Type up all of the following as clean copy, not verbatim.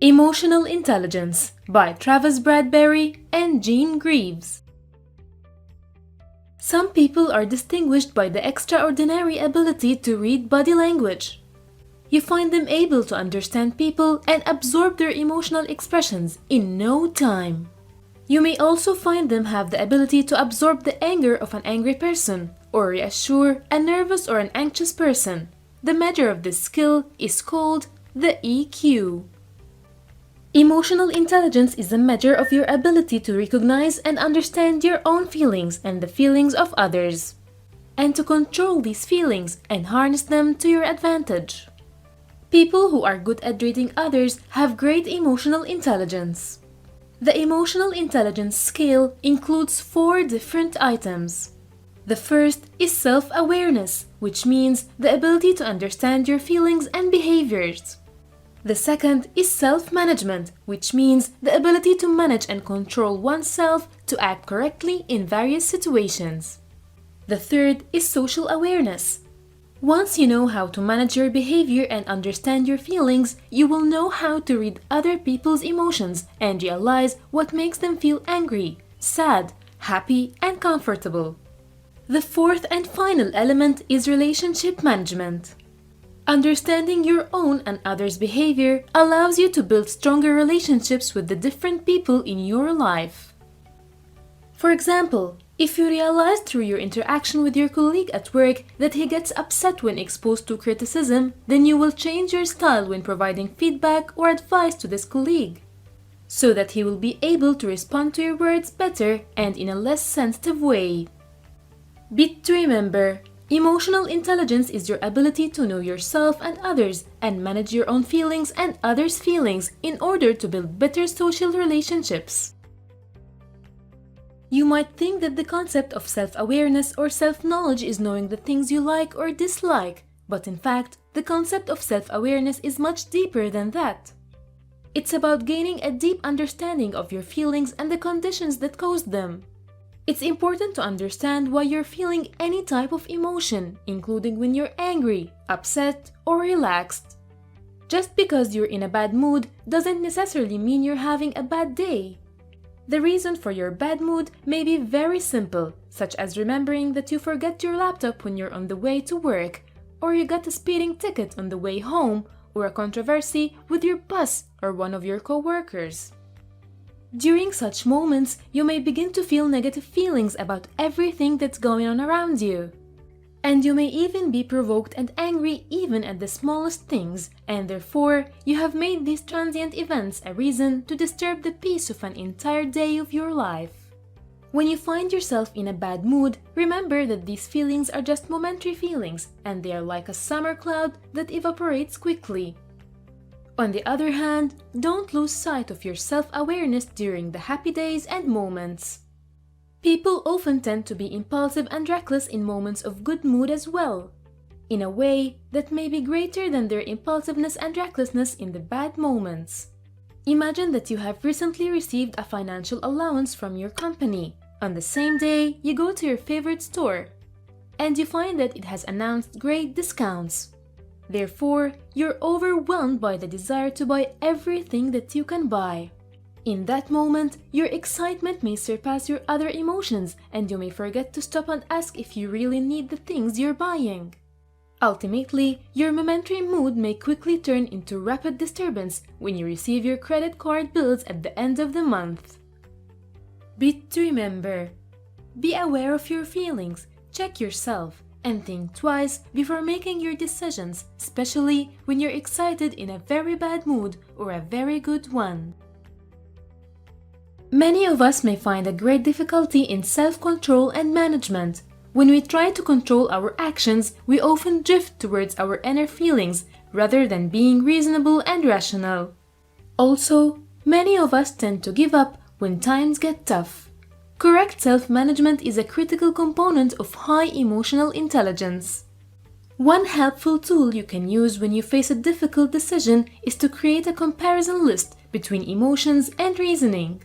Emotional Intelligence by Bradberry and Greaves. Some people are distinguished by the extraordinary ability to read body language. You find them able to understand people and absorb their emotional expressions in no time. You may also find them have the ability to absorb the anger of an angry person or reassure a nervous or an anxious person. The measure of this skill is called the EQ. Emotional intelligence is a measure of your ability to recognize and understand your own feelings and the feelings of others, and to control these feelings and harness them to your advantage. People who are good at reading others have great emotional intelligence. The emotional intelligence scale includes 4 different items. The first is self-awareness, which means the ability to understand your feelings and behaviors. The second is self-management, which means the ability to manage and control oneself to act correctly in various situations. The third is social awareness. Once you know how to manage your behavior and understand your feelings, you will know how to read other people's emotions and realize what makes them feel angry, sad, happy, and comfortable. The fourth and final element is relationship management. Understanding your own and others' behavior allows you to build stronger relationships with the different people in your life. For example, if you realize through your interaction with your colleague at work that he gets upset when exposed to criticism, then you will change your style when providing feedback or advice to this colleague, so that he will be able to respond to your words better and in a less sensitive way. Bit to remember: emotional intelligence is your ability to know yourself and others and manage your own feelings and others' feelings in order to build better social relationships. You might think that the concept of self-awareness or self-knowledge is knowing the things you like or dislike, but in fact, the concept of self-awareness is much deeper than that. It's about gaining a deep understanding of your feelings and the conditions that caused them. It's important to understand why you're feeling any type of emotion, including when you're angry, upset, or relaxed. Just because you're in a bad mood doesn't necessarily mean you're having a bad day. The reason for your bad mood may be very simple, such as remembering that you forget your laptop when you're on the way to work, or you got a speeding ticket on the way home, or a controversy with your boss or one of your co-workers. During such moments, you may begin to feel negative feelings about everything that's going on around you. And you may even be provoked and angry even at the smallest things, and therefore, you have made these transient events a reason to disturb the peace of an entire day of your life. When you find yourself in a bad mood, remember that these feelings are just momentary feelings, and they are like a summer cloud that evaporates quickly. On the other hand, don't lose sight of your self-awareness during the happy days and moments. People often tend to be impulsive and reckless in moments of good mood as well, in a way that may be greater than their impulsiveness and recklessness in the bad moments. Imagine that you have recently received a financial allowance from your company. On the same day, you go to your favorite store, and you find that it has announced great discounts. Therefore, you're overwhelmed by the desire to buy everything that you can buy. In that moment, your excitement may surpass your other emotions, and you may forget to stop and ask if you really need the things you're buying. Ultimately, your momentary mood may quickly turn into rapid disturbance when you receive your credit card bills at the end of the month. Bit to remember: be aware of your feelings, check yourself, and think twice before making your decisions, especially when you're excited in a very bad mood or a very good one. Many of us may find a great difficulty in self-control and management. When we try to control our actions, we often drift towards our inner feelings rather than being reasonable and rational. Also, many of us tend to give up when times get tough. Correct self-management is a critical component of high emotional intelligence. One helpful tool you can use when you face a difficult decision is to create a comparison list between emotions and reasoning.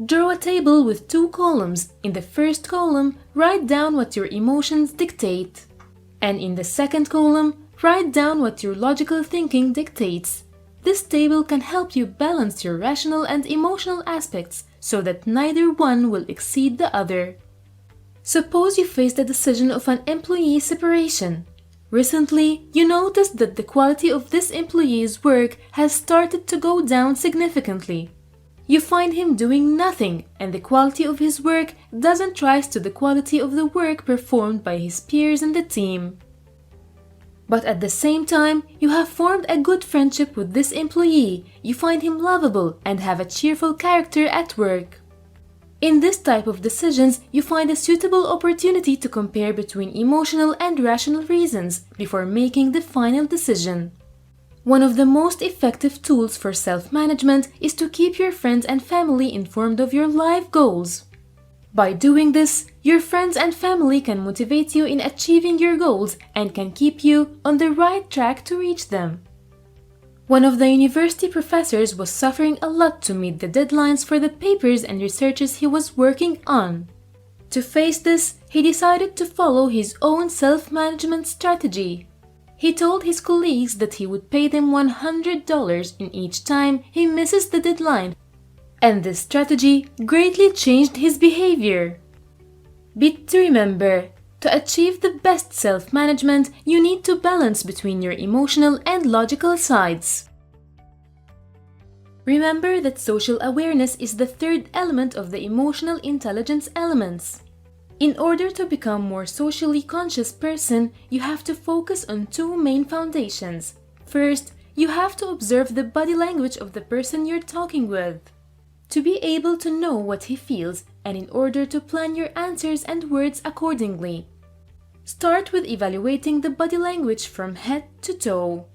Draw a table with 2 columns. In the first column, write down what your emotions dictate, and in the second column, write down what your logical thinking dictates. This table can help you balance your rational and emotional aspects so that neither one will exceed the other. Suppose you face the decision of an employee separation. Recently, you noticed that the quality of this employee's work has started to go down significantly. You find him doing nothing, and the quality of his work doesn't rise to the quality of the work performed by his peers in the team. But at the same time, you have formed a good friendship with this employee. You find him lovable and have a cheerful character at work. In this type of decisions, you find a suitable opportunity to compare between emotional and rational reasons before making the final decision. One of the most effective tools for self-management is to keep your friends and family informed of your life goals. By doing this, your friends and family can motivate you in achieving your goals and can keep you on the right track to reach them. One of the university professors was suffering a lot to meet the deadlines for the papers and researches he was working on. To face this, he decided to follow his own self-management strategy. He told his colleagues that he would pay them $100 in each time he misses the deadline, and this strategy greatly changed his behavior. But to remember, to achieve the best self-management, you need to balance between your emotional and logical sides. Remember that social awareness is the third element of the emotional intelligence elements. In order to become a more socially conscious person, you have to focus on two main foundations. First, you have to observe the body language of the person you're talking with, to be able to know what he feels, and in order to plan your answers and words accordingly. Start with evaluating the body language from head to toe.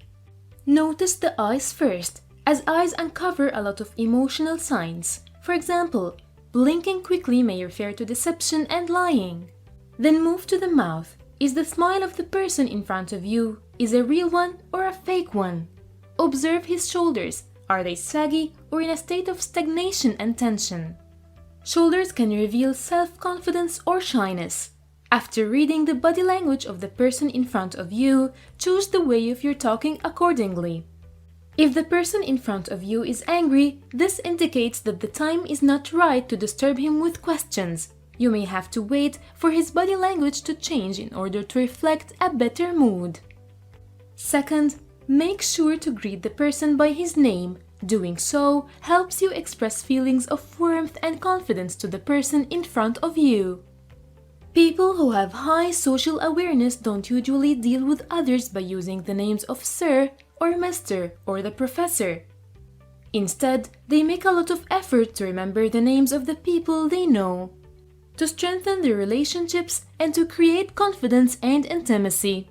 Notice the eyes first, as eyes uncover a lot of emotional signs. For example, blinking quickly may refer to deception and lying. Then move to the mouth. Is the smile of the person in front of you a real one or a fake one? Observe his shoulders. Are they saggy or in a state of stagnation and tension? Shoulders can reveal self-confidence or shyness. After reading the body language of the person in front of you, choose the way of your talking accordingly. If the person in front of you is angry, this indicates that the time is not right to disturb him with questions. You may have to wait for his body language to change in order to reflect a better mood. Second, make sure to greet the person by his name. Doing so helps you express feelings of warmth and confidence to the person in front of you. People who have high social awareness don't usually deal with others by using the names of Sir or Mr. or the Professor. Instead, they make a lot of effort to remember the names of the people they know, to strengthen their relationships and to create confidence and intimacy.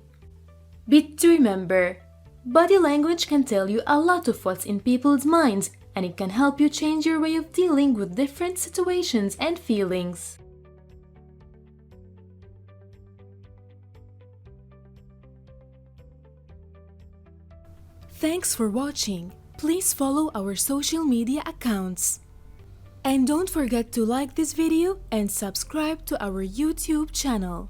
But to remember, body language can tell you a lot of what's in people's minds, and it can help you change your way of dealing with different situations and feelings. Thanks for watching. Please follow our social media accounts. And don't forget to like this video and subscribe to our YouTube channel.